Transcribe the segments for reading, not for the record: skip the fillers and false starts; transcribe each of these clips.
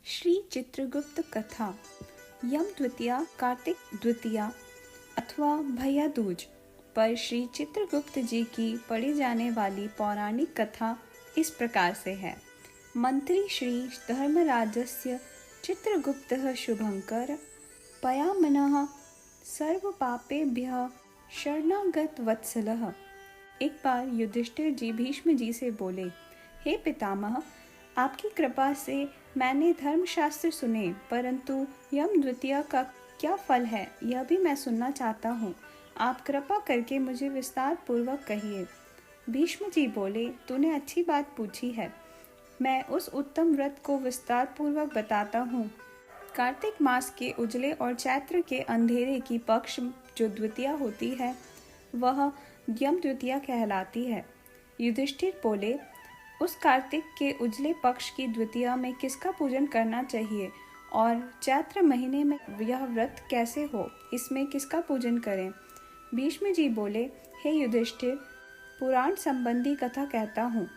श्री चित्रगुप्त कथा यम द्वितीया कार्तिक द्वितीया अथवा भैया दूज पर श्री चित्रगुप्त जी की पढ़ी जाने वाली पौराणिक कथा इस प्रकार से है। मंत्री श्री धर्मराजस्य चित्रगुप्तः शुभंकर पयामनः सर्व पापेभ्यः शरणागत वत्सलः। एक बार युधिष्ठिर जी भीष्म जी से बोले, हे पितामह, आपकी कृपा से मैंने धर्मशास्त्र सुने, परंतु यम द्वितीया का क्या फल है यह भी मैं सुनना चाहता हूँ। आप कृपा करके मुझे विस्तार पूर्वक कहिए। भीष्म जी बोले, तूने अच्छी बात पूछी है, मैं उस उत्तम व्रत को विस्तार पूर्वक बताता हूँ। कार्तिक मास के उजले और चैत्र के अंधेरे की पक्ष जो द्वितीया होती है वह यम द्वितीया कहलाती है। युधिष्ठिर बोले, उस कार्तिक के उजले पक्ष की द्वितीया में किसका पूजन करना चाहिए और चैत्र महीने में यह व्रत कैसे हो, इसमें किसका पूजन करें। भीष्म जी बोले, हे युधिष्ठिर, पुराण संबंधी कथा कहता हूँ।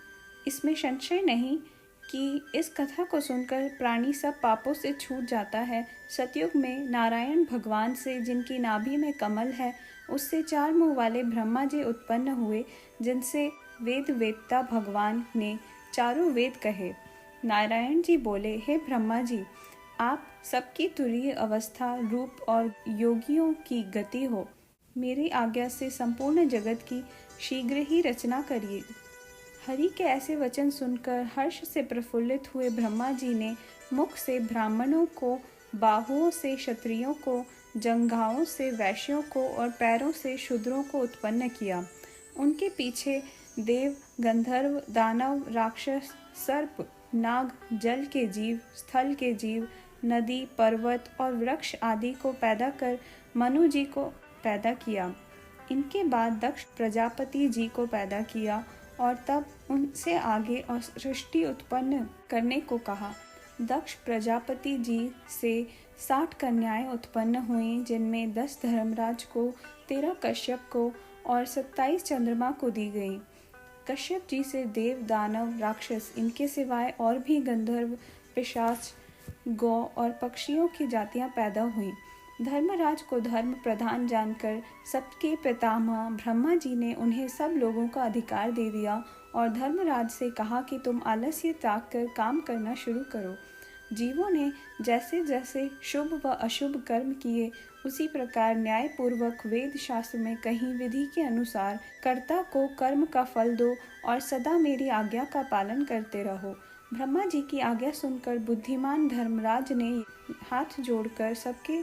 इसमें संशय नहीं कि इस कथा को सुनकर प्राणी सब पापों से छूट जाता है। सतयुग में नारायण भगवान से, जिनकी नाभि में कमल है, उससे चार मुंह वाले ब्रह्मा जी उत्पन्न हुए, जिनसे वेद वेत्ता भगवान ने चारों वेद कहे। नारायण जी बोले, हे ब्रह्मा जी, आप सबकी तुरीय अवस्था, रूप और योगियों की गति हो। मेरी आज्ञा से संपूर्ण जगत की शीघ्र ही रचना करिए। हरि के ऐसे वचन सुनकर हर्ष से प्रफुल्लित हुए ब्रह्मा जी ने मुख से ब्राह्मणों को, बाहुओं से क्षत्रियों को, जंघाओं से वैश्यों को और पैरों से शूद्रों को उत्पन्न किया। उनके पीछे देव, गंधर्व, दानव, राक्षस, सर्प, नाग, जल के जीव, स्थल के जीव, नदी, पर्वत और वृक्ष आदि को पैदा कर मनु जी को पैदा किया। इनके बाद दक्ष प्रजापति जी को पैदा किया और तब उनसे आगे और सृष्टि उत्पन्न करने को कहा। दक्ष प्रजापति जी से 60 कन्याएं उत्पन्न हुईं, जिनमें 10 धर्मराज को, 13 कश्यप को और 27 चंद्रमा को दी गई। कश्यप जी से देव, दानव, राक्षस, इनके सिवाय और भी गंधर्व, पिशाच, गौ और पक्षियों की जातियां पैदा हुईं। धर्मराज को धर्म प्रधान जानकर सबके पितामह ब्रह्मा जी ने उन्हें सब लोगों का अधिकार दे दिया और धर्मराज से कहा कि तुम आलस्य त्याग कर काम करना शुरू करो। जीवों ने जैसे जैसे शुभ व अशुभ कर्म किए, उसी प्रकार न्याय पूर्वक वेद शास्त्र में कहीं विधि के अनुसार कर्ता को कर्म का फल दो और सदा मेरी आज्ञा का पालन करते रहो। ब्रह्मा जी की आज्ञा सुनकर बुद्धिमान धर्मराज ने हाथ जोड़कर सबके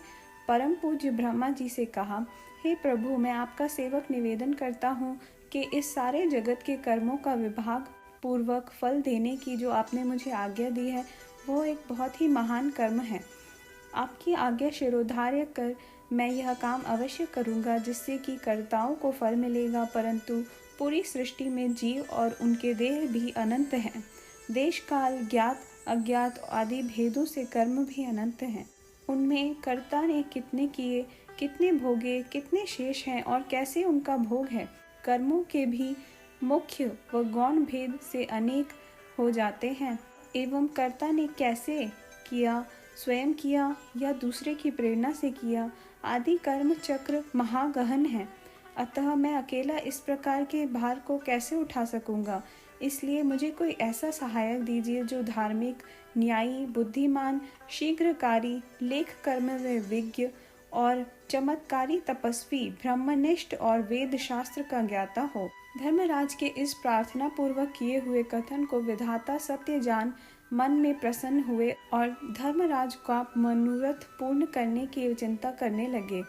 परम पूज्य ब्रह्मा जी से कहा, हे प्रभु, मैं आपका सेवक निवेदन करता हूँ कि इस सारे जगत के कर्मों का विभाग पूर्वक फल देने की जो आपने मुझे आज्ञा दी है वो एक बहुत ही महान कर्म है। आपकी आज्ञा शिरोधार्य कर मैं यह काम अवश्य करूँगा, जिससे कि कर्ताओं को फल मिलेगा, परंतु पूरी सृष्टि में जीव और उनके देह भी अनंत हैं। देश काल, ज्ञात अज्ञात आदि भेदों से कर्म भी अनंत हैं। उनमें कर्ता ने कितने किए, कितने भोगे, कितने शेष हैं और कैसे उनका भोग है। कर्मों के भी मुख्य व गौण भेद से अनेक हो जाते हैं एवं कर्ता ने कैसे किया, स्वयं किया या दूसरे की प्रेरणा से किया, आदि कर्म चक्र महागहन है। अतः मैं अकेला इस प्रकार के भार को कैसे उठा सकूंगा। इसलिए मुझे कोई ऐसा सहायक दीजिए जो धार्मिक, न्यायी, बुद्धिमान, शीघ्रकारी, लेख कर्म में विज्ञ और चमत्कारी तपस्वी, ब्रह्मनिष्ठ और वेद शास्त्र का ज्ञाता हो। धर्मराज के इस प्रार्थना पूर्वक किए हुए कथन को विधाता सत्य जान मन में प्रसन्न हुए और धर्मराज का मनोरथ पूर्ण करने की चिंता करने लगे।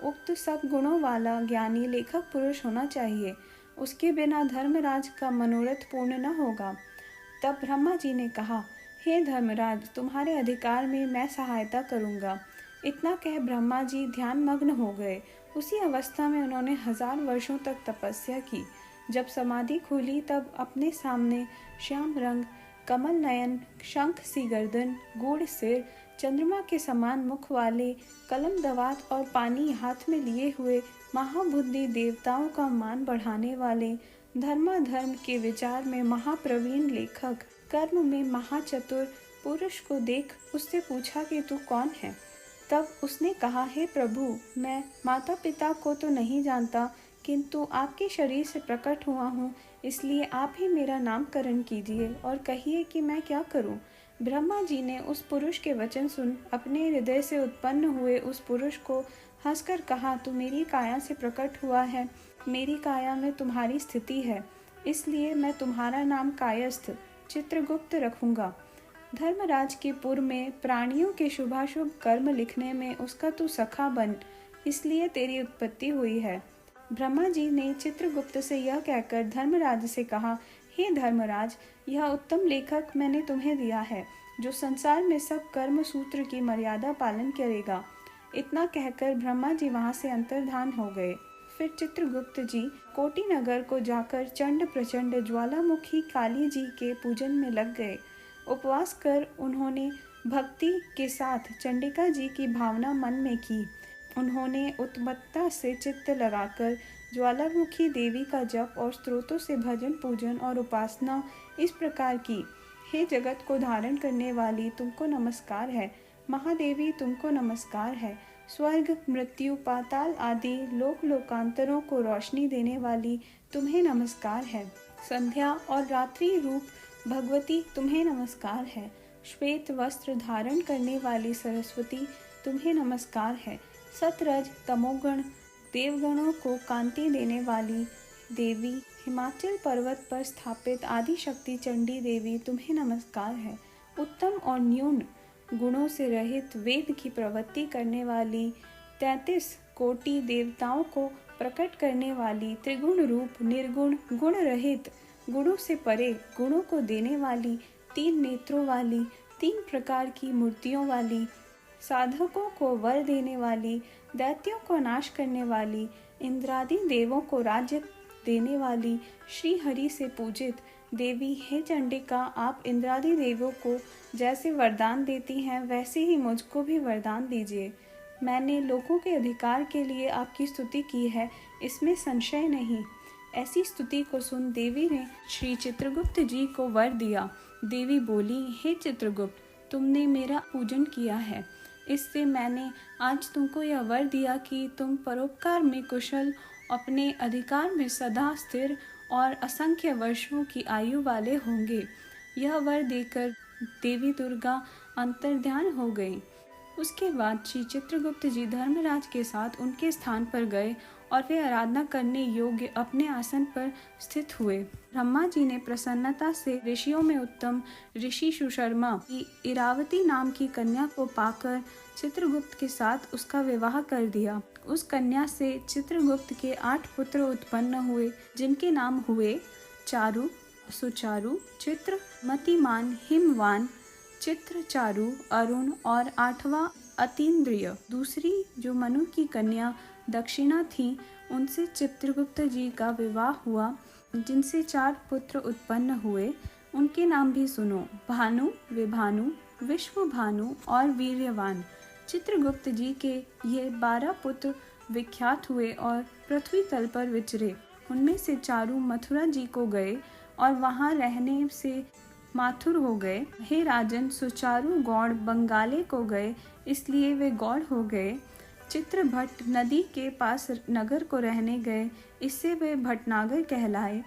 उक्त सब गुणों वाला ज्ञानी लेखक पुरुष होना चाहिए, उसके बिना धर्मराज का मनोरथ पूर्ण न होगा। तब ब्रह्मा जी ने कहा, हे धर्मराज, तुम्हारे अधिकार में मैं सहायता करूंगा। इतना कह ब्रह्मा जी ध्यान मग्न हो गए। उसी अवस्था में उन्होंने 1000 वर्षों तक तपस्या की। जब समाधि खुली तब अपने सामने श्याम रंग, कमल नयन, शंख सी गर्दन, गूढ़ सिर, चंद्रमा के समान मुख वाले, कलम दवात और पानी हाथ में लिए हुए, महाबुद्धि, देवताओं का मान बढ़ाने वाले, धर्माधर्म के विचार में महाप्रवीण लेखक, कर्म में महाचतुर, पुरुष को देख उससे पूछा कि तू कौन है। तब उसने कहा, हे प्रभु, मैं माता पिता को तो नहीं जानता, किंतु आपके शरीर से प्रकट हुआ हूँ, इसलिए आप ही मेरा नामकरण कीजिए और कहिए कि मैं क्या करूँ। ब्रह्मा जी ने उस पुरुष के वचन सुन अपने हृदय से उत्पन्न हुए उस पुरुष को हंसकर कहा, तू मेरी काया से प्रकट हुआ है, मेरी काया में तुम्हारी स्थिति है, इसलिए मैं तुम्हारा नाम कायस्थ चित्रगुप्त रखूंगा। धर्मराज के पुर में प्राणियों के शुभाशुभ कर्म लिखने में उसका तू सखा बन, इसलिए तेरी उत्पत्ति हुई है। ब्रह्मा जी ने चित्रगुप्त से यह कहकर धर्मराज से कहा, हे धर्मराज, यह उत्तम लेखक मैंने तुम्हें दिया है, जो संसार में सब कर्म सूत्र की मर्यादा पालन करेगा। इतना कहकर ब्रह्मा जी वहां से अंतर्धान हो गए। फिर चित्रगुप्त जी कोटि नगर को जाकर चंड प्रचंड ज्वालामुखी काली जी के पूजन में लग गए। उपवास कर उन्होंने भक्ति के साथ चंडिका जी की भावना मन में की। उन्होंने उत्मत्ता से चित्त लगाकर ज्वालामुखी देवी का जप और स्त्रोतों से भजन पूजन और उपासना इस प्रकार की, हे जगत को धारण करने वाली, तुमको नमस्कार है। महादेवी, तुमको नमस्कार है। स्वर्ग, मृत्यु, पाताल आदि लोक लोकांतरों को रोशनी देने वाली, तुम्हें नमस्कार है। संध्या और रात्रि रूप भगवती, तुम्हें नमस्कार है। श्वेत वस्त्र धारण करने वाली सरस्वती, तुम्हें नमस्कार है। सतरज तमोगण देवगणों को कांति देने वाली देवी, हिमाचल पर्वत पर स्थापित आदि शक्ति चंडी देवी, तुम्हें नमस्कार है। उत्तम और न्यून गुणों से रहित वेद की प्रवृत्ति करने वाली 33 कोटि देवताओं को प्रकट करने वाली, त्रिगुण रूप निर्गुण गुण रहित गुणों से परे गुणों को देने वाली, 3 नेत्रों वाली, 3 प्रकार की मूर्तियों वाली, साधकों को वर देने वाली, दैत्यों को नाश करने वाली, इंद्रादि देवों को राज्य देने वाली, श्री हरि से पूजित देवी, हे चंडिका, आप इंद्रादि देवों को जैसे वरदान देती हैं वैसे ही मुझको भी वरदान दीजिए। मैंने लोगों के अधिकार के लिए आपकी स्तुति की है, इसमें संशय नहीं। ऐसी स्तुति को सुन देवी ने श्री चित्रगुप्त जी को वर दिया। देवी बोली, हे चित्रगुप्त, तुमने मेरा पूजन किया है, इससे मैंने आज तुमको यह वर दिया कि तुम परोपकार में कुशल, अपने अधिकार में सदा स्थिर और असंख्य वर्षों की आयु वाले होंगे। यह वर देकर देवी दुर्गा अंतर्ध्यान हो गई। उसके बाद श्री चित्रगुप्त जी धर्मराज के साथ उनके स्थान पर गए और वे आराधना करने योग्य अपने आसन पर स्थित हुए। ब्रह्मा जी ने प्रसन्नता से ऋषियों में उत्तम ऋषि सुशर्मा की इरावती नाम की कन्या को पाकर चित्रगुप्त के साथ उसका विवाह कर दिया। उस कन्या से चित्रगुप्त के 8 पुत्र उत्पन्न हुए, जिनके नाम हुए चारु, सुचारु, चित्र, मतिमान, हिमवान, चित्र, चारु, अरुण और 8वां अतीन्द्रिय। दूसरी जो मनु की कन्या दक्षिणा थी, उनसे चित्रगुप्त जी का विवाह हुआ, जिनसे 4 पुत्र उत्पन्न हुए। उनके नाम भी सुनो, भानु, विभानु, विश्वभानु और वीर्यवान। चित्रगुप्त जी के ये 12 पुत्र विख्यात हुए और पृथ्वी तल पर विचरे। उनमें से चारु मथुरा जी को गए और वहां रहने से माथुर हो गए। हे राजन, सुचारु गौड़ बंगाले को गए, इसलिए वे गौड़ हो गए। चित्रभट्ट नदी के पास नगर को रहने गए, इससे वे भटनागर कहलाए।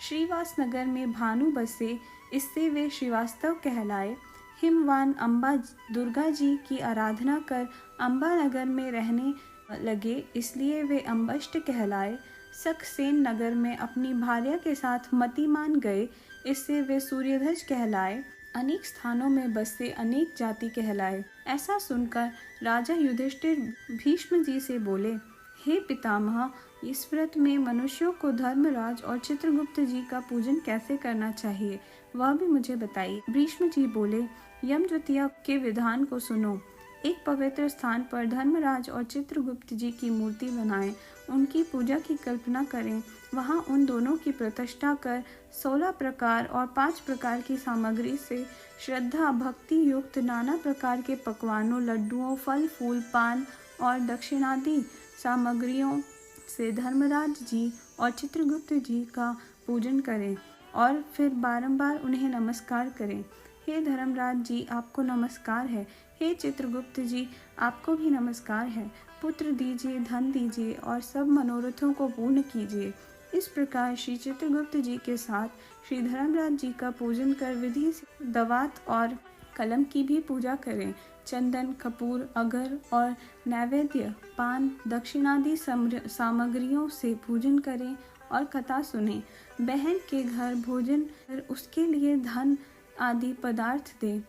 श्रीवास नगर में भानु बसे, इससे वे श्रीवास्तव कहलाए। हिमवान अम्बा दुर्गा जी की आराधना कर अम्बा नगर में रहने लगे, इसलिए वे अम्बष्ट कहलाए। सक्सेन नगर में अपनी भार्या के साथ मतिमान गए, इससे वे सूर्यध्वज कहलाए। अनेक स्थानों में बसे अनेक जाति कहलाए। ऐसा सुनकर राजा युधिष्ठिर भीष्म जी से बोले, हे पितामह, इस व्रत में मनुष्यों को धर्मराज और चित्रगुप्त जी का पूजन कैसे करना चाहिए, वह भी मुझे बताइए। भीष्म जी बोले, यम द्वितीया के विधान को सुनो। एक पवित्र स्थान पर धर्मराज और चित्रगुप्त जी की मूर्ति बनाएं, उनकी पूजा की कल्पना करें। वहां उन दोनों की प्रतिष्ठा कर 16 प्रकार और 5 प्रकार की सामग्री से श्रद्धा भक्ति युक्त नाना प्रकार के पकवानों, लड्डुओं, फल फूल, पान और दक्षिणादि सामग्रियों से धर्मराज जी और चित्रगुप्त जी का पूजन करें और फिर बारंबार उन्हें नमस्कार करें। हे धर्मराज जी, आपको नमस्कार है। हे चित्रगुप्त जी, आपको भी नमस्कार है। पुत्र दीजिए, धन दीजिए और सब मनोरथों को पूर्ण कीजिए। इस प्रकार श्री चित्रगुप्त जी के साथ श्री धर्मराज जी का पूजन कर विधि से दवात और कलम की भी पूजा करें। चंदन, कपूर, अगर और नैवेद्य, पान, दक्षिणादि सामग्रियों से पूजन करें और कथा सुने। बहन के घर भोजन कर उसके लिए धन आदि पदार्थ दें।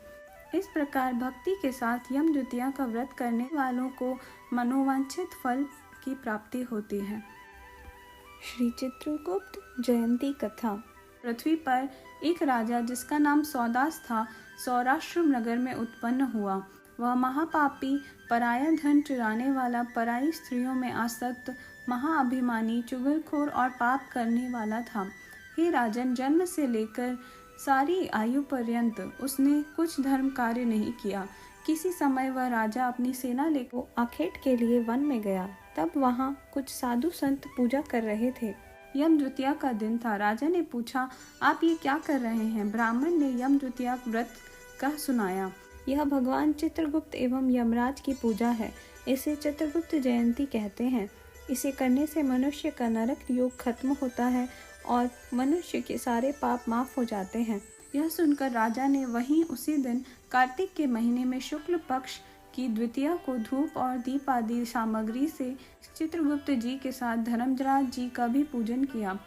इस प्रकार भक्ति के साथ यम द्वितीया का व्रत करने वालों को मनोवांछित फल की प्राप्ति होती है। श्री चित्रगुप्त जयंती कथा। पृथ्वी पर एक राजा जिसका नाम सौदास था, सौराष्ट्र नगर में उत्पन्न हुआ। वह महापापी, पराया धन चुराने वाला, पराई स्त्रियों में आसक्त, महाअभिमानी, चुगलखोर और पाप करने वाला था। हे राजन, जन्म से लेकर सारी आयु पर्यंत उसने कुछ धर्म कार्य नहीं किया। किसी समय वह राजा अपनी सेना लेकर आखेट के लिए वन में गया। तब वहाँ कुछ साधु संत पूजा कर रहे थे। यम द्वितीया का दिन था। राजा ने पूछा, आप ये क्या कर रहे हैं? ब्राह्मण ने यम द्वितीया व्रत कह सुनाया। यह भगवान चित्रगुप्त एवं यमराज की पूजा है। इसे चित्रगुप्त जयंती कहते हैं। इसे करने से मनुष्य का नरक योग खत्म होता है और मनुष्य के सारे पाप माफ हो जाते हैं। यह सुनकर राजा ने वहीं उसी दिन कार्तिक के महीने में शुक्ल पक्ष की द्वितीया को धूप और दीप आदि सामग्री से चित्रगुप्त जी के साथ धर्मराज जी का भी पूजन किया।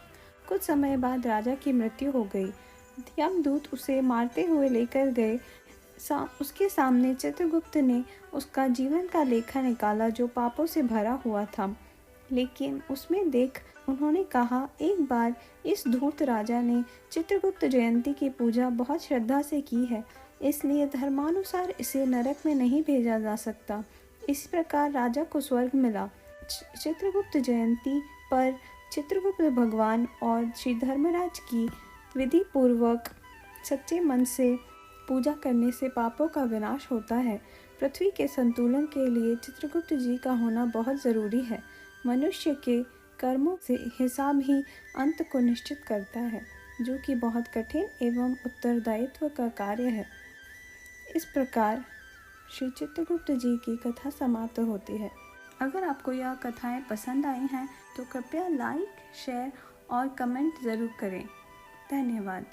कुछ समय बाद राजा की मृत्यु हो गई। यमदूत उसे मारते हुए लेकर गए। उसके सामने चित्रगुप्त ने उसका जीवन का लेखा निकाला जो पापों से भरा हुआ था। लेकिन उसमें देख उन्होंने कहा, एक बार इस धूर्त राजा ने चित्रगुप्त जयंती की पूजा बहुत श्रद्धा से की है, इसलिए धर्मानुसार इसे नरक में नहीं भेजा जा सकता। इस प्रकार राजा को स्वर्ग मिला। चित्रगुप्त जयंती पर चित्रगुप्त भगवान और श्री धर्मराज की विधि पूर्वक सच्चे मन से पूजा करने से पापों का विनाश होता है। पृथ्वी के संतुलन के लिए चित्रगुप्त जी का होना बहुत ज़रूरी है। मनुष्य के कर्मों से हिसाब ही अंत को निश्चित करता है, जो कि बहुत कठिन एवं उत्तरदायित्व का कार्य है। इस प्रकार श्री चित्रगुप्त जी की कथा समाप्त होती है। अगर आपको यह कथाएं पसंद आई हैं तो कृपया लाइक, शेयर और कमेंट ज़रूर करें। धन्यवाद।